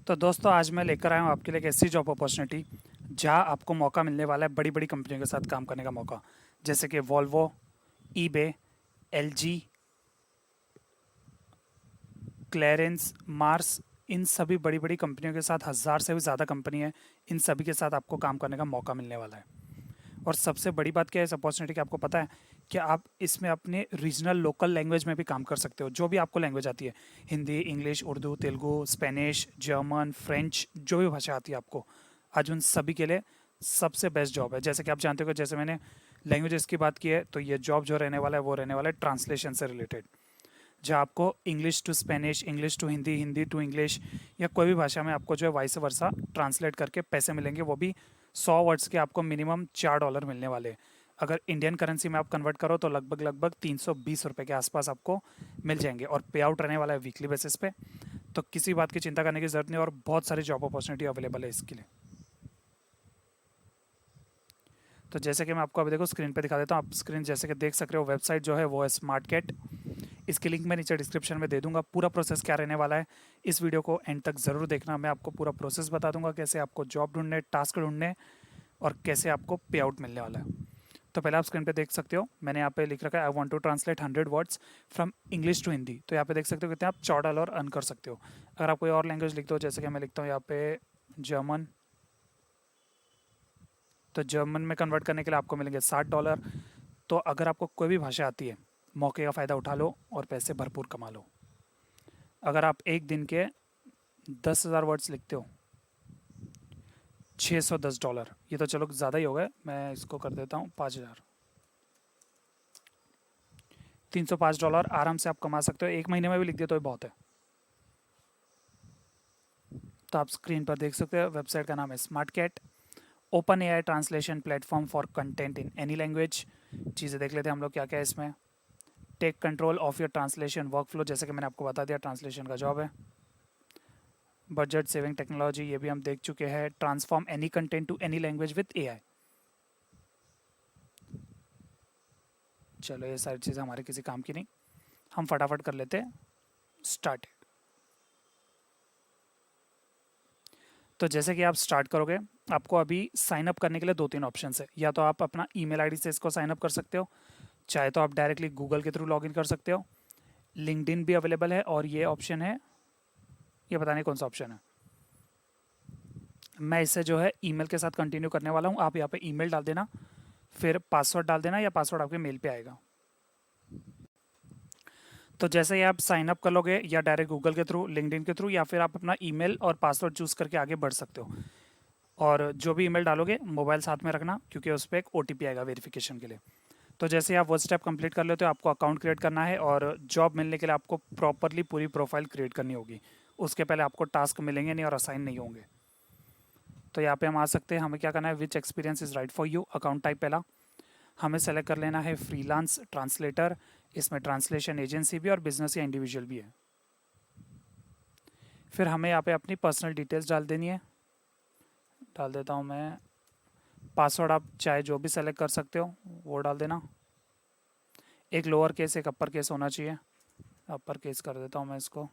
तो दोस्तों आज मैं लेकर आया हूँ आपके लिए एक ऐसी जॉब अपॉर्चुनिटी जहाँ आपको मौका मिलने वाला है बड़ी बड़ी कंपनियों के साथ काम करने का मौका। जैसे कि Volvo, eBay, LG, Clarins, Mars, इन सभी बड़ी बड़ी कंपनियों के साथ 1000 से भी ज़्यादा कंपनी है। इन सभी के साथ आपको काम करने का मौका मिलने वाला है। और सबसे बड़ी बात क्या है इस अपॉर्चुनिटी की, आपको पता है कि आप इसमें अपने रीजनल लोकल लैंग्वेज में भी काम कर सकते हो, जो भी आपको लैंग्वेज आती है। Hindi, English, Urdu, Telugu, Spanish, German, French, जो भी भाषा आती है आपको, आज उन सभी के लिए सबसे बेस्ट जॉब है। जैसे कि आप जानते हो कि जैसे मैंने लैंग्वेजेस की बात की है, तो ये जॉब जो रहने वाला है वो रहने वाला है ट्रांसलेशन से रिलेटेड, जहाँ आपको English to Spanish, English to Hindi, Hindi to English या कोई भी भाषा में आपको जो है वाइस वर्सा ट्रांसलेट करके पैसे मिलेंगे। वो भी 100 वर्ड्स के आपको मिनिमम $4 मिलने वाले हैं। अगर इंडियन करेंसी में आप कन्वर्ट करो तो लगभग लगभग 320 रुपये के आसपास आपको मिल जाएंगे। और पे आउट रहने वाला है वीकली बेसिस पे। तो किसी बात की चिंता करने की जरूरत नहीं, और बहुत सारी जॉब अपॉर्चुनिटी अवेलेबल है इसके लिए। तो जैसे कि मैं आपको अभी देखो स्क्रीन पे दिखा देता हूँ। आप स्क्रीन जैसे कि देख सक रहे हो, वेबसाइट जो है वो है स्मार्ट कैट। इसकी लिंक मैं नीचे डिस्क्रिप्शन में दे दूंगा। पूरा प्रोसेस क्या रहने वाला है, इस वीडियो को एंड तक ज़रूर देखना। मैं आपको पूरा प्रोसेस बता दूंगा, कैसे आपको जॉब ढूंढने, टास्क ढूंढने और कैसे आपको पे आउट मिलने वाला है। तो पहले आप स्क्रीन पे देख सकते हो, मैंने यहाँ पे लिख रखा है I want to translate 100 words from English to Hindi. तो यहाँ पे देख सकते हो कितने आप $4 अर्न कर सकते हो। अगर आप कोई और लैंग्वेज लिखते हो, जैसे कि मैं लिखता हूँ यहाँ पे जर्मन, तो जर्मन में कन्वर्ट करने के लिए आपको मिलेंगे $60। तो अगर आपको कोई भी भाषा आती है, मौके का फ़ायदा उठा लो और पैसे भरपूर कमा लो। अगर आप एक दिन के 10,000 वर्ड्स लिखते हो, $610। ये तो चलो ज़्यादा ही हो गए, मैं इसको कर देता हूँ 5,000। $305 आराम से आप कमा सकते हो। एक महीने में भी लिख दिया तो ये बहुत है। तो आप स्क्रीन पर देख सकते हो, वेबसाइट का नाम है Smartcat, open AI translation platform for content in any language. चीज़ें देख लेते हैं हम लोग क्या क्या है इसमें। Take control of your translation workflow, जैसे कि मैंने आपको बता दिया, ट्रांसलेशन का जॉब है। बजट सेविंग टेक्नोलॉजी, ये भी हम देख चुके हैं। Transform any content to any language with AI. चलो ये सारी चीज़ें हमारे किसी काम की नहीं, हम फटाफट कर लेते हैं स्टार्ट। तो जैसे कि आप स्टार्ट करोगे, आपको अभी साइन अप करने के लिए दो तीन ऑप्शन है। या तो आप अपना ईमेल आईडी से इसको साइन अप कर सकते हो, चाहे तो आप डायरेक्टली गूगल के थ्रू लॉगिन कर सकते हो। लिंक्डइन भी अवेलेबल है, और ये ऑप्शन है, ये पता नहीं कौन सा ऑप्शन है। मैं इसे जो है ईमेल के साथ कंटिन्यू करने वाला हूँ। आप यहाँ पे ईमेल डाल देना, फिर पासवर्ड डाल देना, या पासवर्ड आपके मेल पे आएगा। तो जैसे ही आप साइन अप कर लोगे, या डायरेक्ट गूगल के थ्रू, लिंक्डइन के थ्रू, या फिर आप अपना ईमेल और पासवर्ड चूज़ करके आगे बढ़ सकते हो। और जो भी ईमेल डालोगे मोबाइल साथ में रखना, क्योंकि उस पर एक ओटीपी आएगा वेरिफिकेशन के लिए। तो जैसे ही आप वो स्टेप कंप्लीट कर लेते हो, आपको अकाउंट क्रिएट करना है, और जॉब मिलने के लिए आपको प्रॉपरली पूरी प्रोफाइल क्रिएट करनी होगी। उसके पहले आपको टास्क मिलेंगे नहीं और असाइन नहीं होंगे। तो यहाँ पे हम आ सकते हैं। हमें क्या करना है, which experience is right for you, account type पहला हमें सेलेक्ट कर लेना है फ्रीलांस ट्रांसलेटर। इसमें ट्रांसलेशन एजेंसी भी और बिजनेस या इंडिविजुअल भी है। फिर हमें यहाँ पे अपनी पर्सनल डिटेल्स डाल देनी है। डाल देता हूँ मैं, पासवर्ड आप चाहे जो भी सेलेक्ट कर सकते हो वो डाल देना। एक लोअर केस एक अपर केस होना चाहिए। अपर केस कर देता हूँ मैं इसको।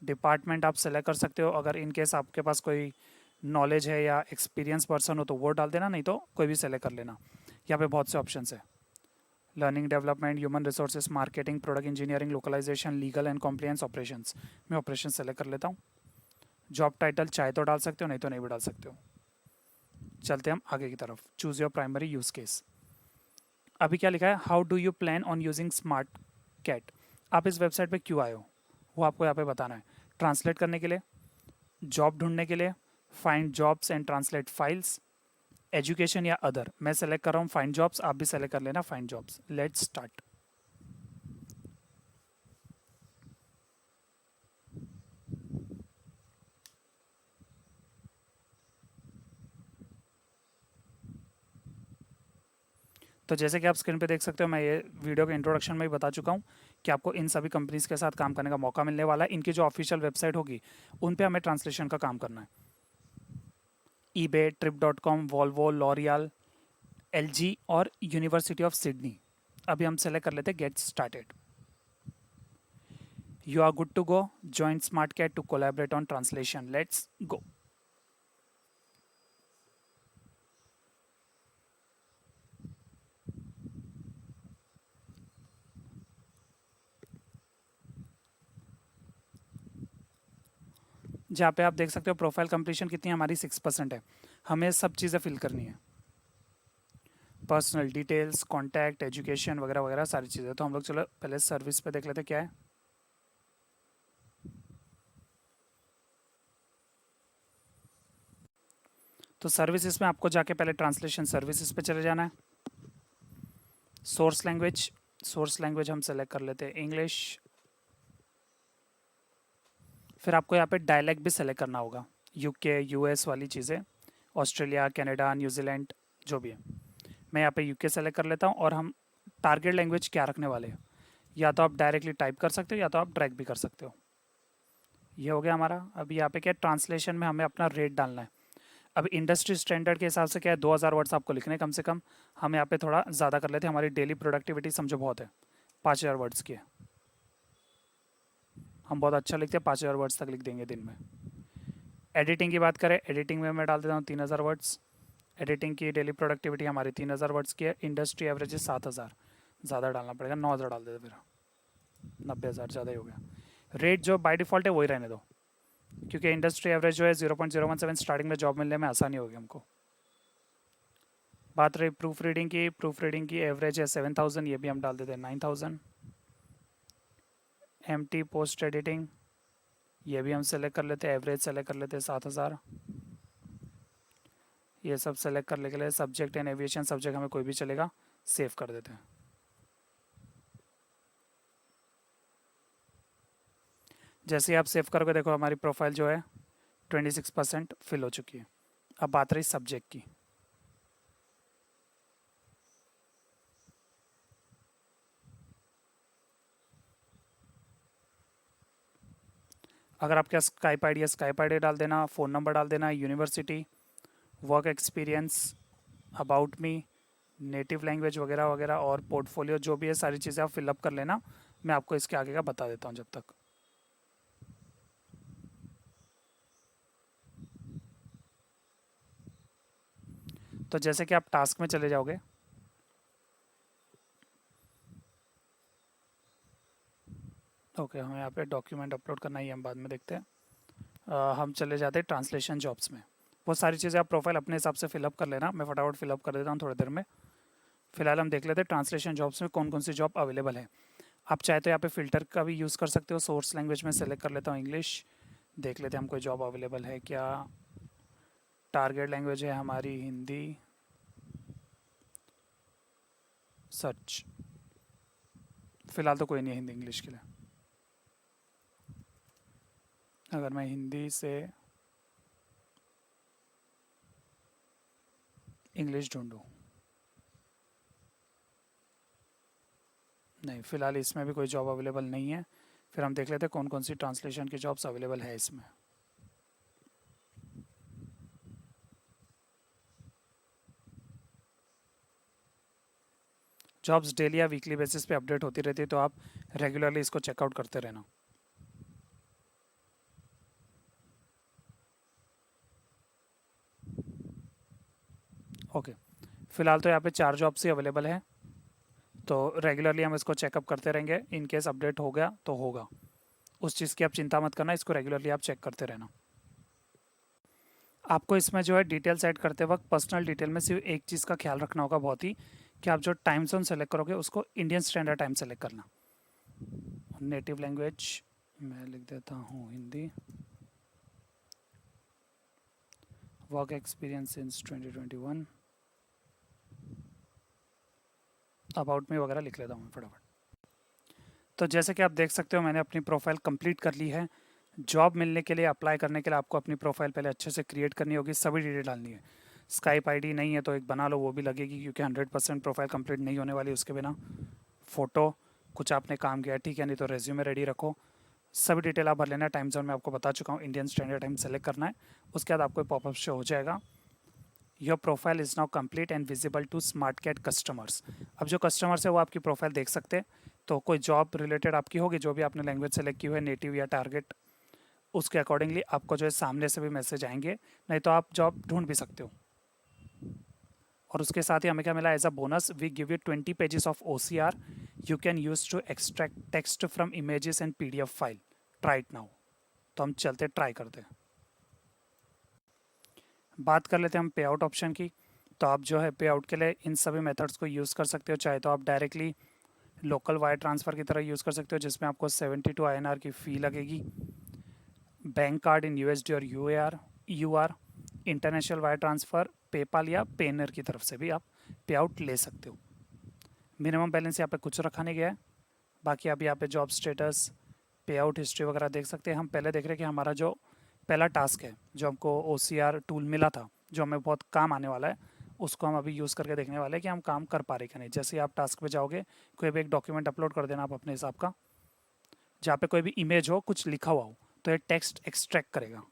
डिपार्टमेंट आप सेलेक्ट कर सकते हो, अगर इन केस आपके पास कोई नॉलेज है या एक्सपीरियंस पर्सन हो तो वो डाल देना, नहीं तो कोई भी सेलेक्ट कर लेना। यहाँ पे बहुत से ऑप्शन है, learning development, human resources, marketing, product engineering, localisation, legal and compliance, operations. मैं ऑपरेशन सेलेक्ट कर लेता हूँ। जॉब टाइटल चाहे तो डाल सकते हो, नहीं तो नहीं भी डाल सकते हो। चलते हम आगे की तरफ, choose your primary use case. अभी क्या लिखा है, how do you plan on using Smartcat. आप इस वेबसाइट पे क्यों आए हो वो आपको यहाँ पे बताना है। ट्रांसलेट करने के लिए, जॉब ढूंढने के लिए, find jobs and translate files, education या अदर। मैं सेलेक्ट कर रहा हूँ फाइंड जॉब्स, आप भी सेलेक्ट कर लेना फाइंड जॉब्स। Let's start. तो जैसे कि आप स्क्रीन पे देख सकते हो, मैं ये वीडियो के इंट्रोडक्शन में ही बता चुका हूँ कि आपको इन सभी कंपनीज़ के साथ काम करने का मौका मिलने वाला है। इनकी जो ऑफिशियल वेबसाइट होगी उन पे हमें ट्रांसलेशन का काम करना है। ईबे, ट्रिप.com, वॉल्वो, लॉरियल, एलजी और यूनिवर्सिटी ऑफ सिडनी। अभी हम सेलेक्ट कर लेते हैं get started. You are good to go. Join SmartCat to collaborate on translation. Let's go. जहाँ पे आप देख सकते हो प्रोफाइल कंप्लीशन कितनी है हमारी 6% है. हमें सब चीज़ें फिल करनी है. पर्सनल डिटेल्स, कॉन्टैक्ट, एजुकेशन वगैरह वगैरह सारी चीज़ें. तो हम लोग चलो पहले सर्विस पे देख लेते क्या है. तो सर्विसेज में आपको जाके पहले ट्रांसलेशन सर्विसेज पे चले जाना है. सोर्स लैंग्वेज हम सेलेक्ट कर लेते हैं इंग्लिश. फिर आपको यहाँ पे डायलेक्ट भी सेलेक्ट करना होगा. यूके, यूएस वाली चीज़ें, ऑस्ट्रेलिया, कनाडा, न्यूजीलैंड जो भी है. मैं यहाँ पे यूके सेलेक्ट कर लेता हूँ. और हम टारगेट लैंग्वेज क्या रखने वाले हैं, या तो आप डायरेक्टली टाइप कर सकते हो या तो आप ड्रैग भी कर सकते हो. ये हो गया हमारा. अब यहाँ पे क्या ट्रांसलेशन में हमें अपना रेट डालना है. अब इंडस्ट्री स्टैंडर्ड के हिसाब से क्या है 2000 वर्ड्स आपको लिखने कम से कम. हम यहाँ पे थोड़ा ज़्यादा कर लेते हैं. हमारी डेली प्रोडक्टिविटी समझो बहुत है, 5000 वर्ड्स की है. हम बहुत अच्छा लिखते हैं, 5000 वर्ड्स तक लिख देंगे दिन में. एडिटिंग की बात करें, एडिटिंग में मैं डाल देता हूँ 3000 वर्ड्स. एडिटिंग की डेली प्रोडक्टिविटी हमारी 3000 वर्ड्स की है. इंडस्ट्री एवरेज है 7000. ज़्यादा डालना पड़ेगा, 9000 डाल देते फिर. 90000 ज़्यादा ही हो गया. रेट जो बाय डिफ़ॉल्ट है वही रहने दो, क्योंकि इंडस्ट्री एवरेज जो है 0.017 स्टार्टिंग में जॉब मिलने में आसानी होगी हमको. बात रही प्रूफ रीडिंग की एवरेज है 7000, ये भी हम डाल देते हैं 9000. एमटी पोस्ट एडिटिंग ये भी हम सेलेक्ट कर लेते हैं, एवरेज सेलेक्ट कर लेते हैं 7000. ये सब सेलेक्ट करने के लिए सब्जेक्ट एंड एविएशन सब्जेक्ट हमें कोई भी चलेगा, सेव कर देते हैं. जैसे ही आप सेव करोगे देखो हमारी प्रोफाइल जो है 26% फिल हो चुकी है. अब बात रही सब्जेक्ट की. अगर आपके पास स्काइप आईडी है, स्काइप आईडी डाल देना, फ़ोन नंबर डाल देना, university, work experience, about me, native language वगैरह वगैरह, और पोर्टफोलियो जो भी है सारी चीज़ें आप फिलअप कर लेना. मैं आपको इसके आगे का बता देता हूँ जब तक. तो जैसे कि आप टास्क में चले जाओगे, ओके हमें यहाँ पे डॉक्यूमेंट अपलोड करना ही हम बाद में देखते हैं. हम चले जाते हैं ट्रांसलेशन जॉब्स में. वो सारी चीज़ें आप प्रोफाइल अपने हिसाब से फिलअप कर लेना. मैं फटाफट फिलअप कर देता हूँ थोड़ी देर में. फिलहाल हम देख लेते हैं ट्रांसलेशन जॉब्स में कौन कौन सी जॉब अवेलेबल है. आप चाहे तो यहाँ पे फ़िल्टर का भी यूज़ कर सकते हो. सोर्स लैंग्वेज में सेलेक्ट कर लेता हूँ इंग्लिश. देख लेते हैं हम कोई जॉब अवेलेबल है क्या. टारगेट लैंग्वेज है हमारी हिंदी. सर्च, फ़िलहाल तो कोई नहीं है हिंदी इंग्लिश के लिए. अगर मैं हिंदी से इंग्लिश ढूंढूँ, नहीं फ़िलहाल इसमें भी कोई जॉब अवेलेबल नहीं है. फिर हम देख लेते हैं कौन कौन सी ट्रांसलेशन की जॉब्स अवेलेबल है इसमें. जॉब्स डेली या वीकली बेसिस पे अपडेट होती रहती है, तो आप रेगुलरली इसको चेकआउट करते रहना. ओके, फ़िलहाल तो यहाँ पे 4 जॉब्स ही अवेलेबल है. तो रेगुलरली हम इसको चेकअप करते रहेंगे. इन केस अपडेट हो गया तो होगा, उस चीज़ की आप चिंता मत करना. इसको रेगुलरली आप चेक करते रहना. आपको इसमें जो है डिटेल्स ऐड करते वक्त पर्सनल डिटेल में सिर्फ एक चीज़ का ख्याल रखना होगा बहुत ही, कि आप जो टाइम जोन सेलेक्ट करोगे उसको इंडियन स्टैंडर्ड टाइम सेलेक्ट करना. नेटिव लैंग्वेज मैं लिख देता हूँ Hindi. Work experience since 2021. About me वगैरह लिख लेता हूँ मैं फटाफट. तो जैसे कि आप देख सकते हो मैंने अपनी प्रोफाइल कंप्लीट कर ली है. जॉब मिलने के लिए, अप्लाई करने के लिए आपको अपनी प्रोफाइल पहले अच्छे से क्रिएट करनी होगी, सभी डिटेल डालनी है. स्काइप आईडी नहीं है तो एक बना लो, वो भी लगेगी, क्योंकि 100% प्रोफाइल कंप्लीट नहीं होने वाली उसके बिना. फ़ोटो, कुछ आपने काम किया ठीक है, नहीं तो रेज्यूमे रेडी रखो. सभी डिटेल आप भर लेना. टाइम जोन में आपको बता चुका हूँ, इंडियन स्टैंडर्ड टाइम सेलेक्ट करना है. उसके बाद आपको पॉपअप शो हो जाएगा, your profile is now complete and visible to Smartcat customers. अब जो कस्टमर्स है वो आपकी प्रोफाइल देख सकते हैं. तो कोई जॉब रिलेटेड आपकी होगी, जो भी आपने लैंग्वेज सेलेक्ट की हुई है, नेटिव या टारगेट, उसके अकॉर्डिंगली आपको जो है सामने से भी मैसेज आएंगे, नहीं तो आप जॉब ढूंढ भी सकते हो। और उसके साथ ही हमें क्या मिला as a bonus, we give you 20 pages of OCR you can use to extract text from images and PDF file, try it now. तो हम चलते ट्राई करते हैं। बात कर लेते हैं हम पे आउट ऑप्शन की। तो आप जो है पे आउट के लिए इन सभी मेथड्स को यूज़ कर सकते हो। चाहे तो आप डायरेक्टली लोकल वायर ट्रांसफ़र की तरह यूज़ कर सकते हो, जिसमें आपको 72 INR की फ़ी लगेगी। बैंक कार्ड इन USD और UR, international wire transfer, PayPal या पेनर की तरफ से भी आप पे आउट ले सकते हो। मिनिमम बैलेंस यहाँ पे कुछ रखा नहीं गया है। बाकी आप यहाँ पे जॉब स्टेटस, पे आउट हिस्ट्री वगैरह देख सकते हैं। हम पहले देख रहे हैं कि हमारा जो पहला टास्क है, जो हमको OCR टूल मिला था, जो हमें बहुत काम आने वाला है, उसको हम अभी यूज़ करके देखने वाले हैं कि हम काम कर पा रहे कि नहीं। जैसे ही आप टास्क पे जाओगे, कोई भी एक डॉक्यूमेंट अपलोड कर देना आप अपने हिसाब का, जहाँ पे कोई भी इमेज हो, कुछ लिखा हुआ हो, तो ये टेक्स्ट एक्सट्रैक्ट करेगा।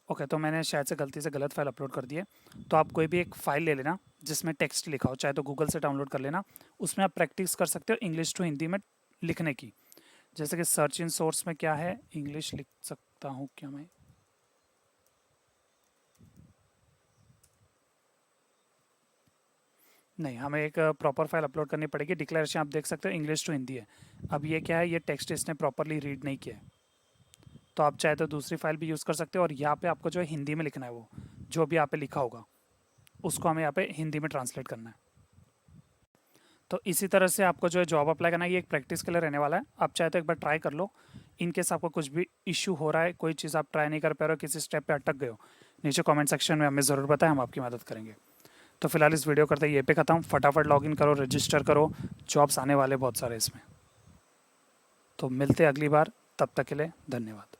ओके, तो मैंने शायद से गलती से गलत फाइल अपलोड कर दी है। तो आप कोई भी एक फ़ाइल ले लेना जिसमें टेक्स्ट लिखा हो, चाहे तो गूगल से डाउनलोड कर लेना। उसमें आप प्रैक्टिस कर सकते हो इंग्लिश टू हिंदी में लिखने की। जैसे कि सर्च इन सोर्स में क्या है, इंग्लिश लिख सकता हूँ क्या मैं? नहीं, हमें एक प्रॉपर फाइल अपलोड करनी पड़ेगी। डिक्लेरेशन आप देख सकते हो इंग्लिश टू हिंदी है। अब ये क्या है, ये टेक्स्ट इसने प्रॉपरली रीड नहीं किया है। तो आप चाहे तो दूसरी फाइल भी यूज़ कर सकते हो, और यहाँ पे आपको जो है हिंदी में लिखना है, वो जो भी यहाँ पे लिखा होगा उसको हमें यहाँ पे हिंदी में ट्रांसलेट करना है। तो इसी तरह से आपको जो है जॉब अप्लाई करना है, ये एक प्रैक्टिस के लिए रहने वाला है। आप चाहे तो एक बार ट्राई कर लो। इन केस आपको कुछ भी इशू हो रहा है, कोई चीज़ आप ट्राई नहीं कर पा रहे हो, किसी स्टेप पे अटक गए हो, नीचे कमेंट सेक्शन में हमें ज़रूर बताएं, हम आपकी मदद करेंगे। तो फिलहाल इस वीडियो करते ये पे ख़त्म। फटाफट लॉगिन करो, रजिस्टर करो, जॉब्स आने वाले बहुत सारे इसमें। तो मिलते हैं अगली बार, तब तक के लिए धन्यवाद।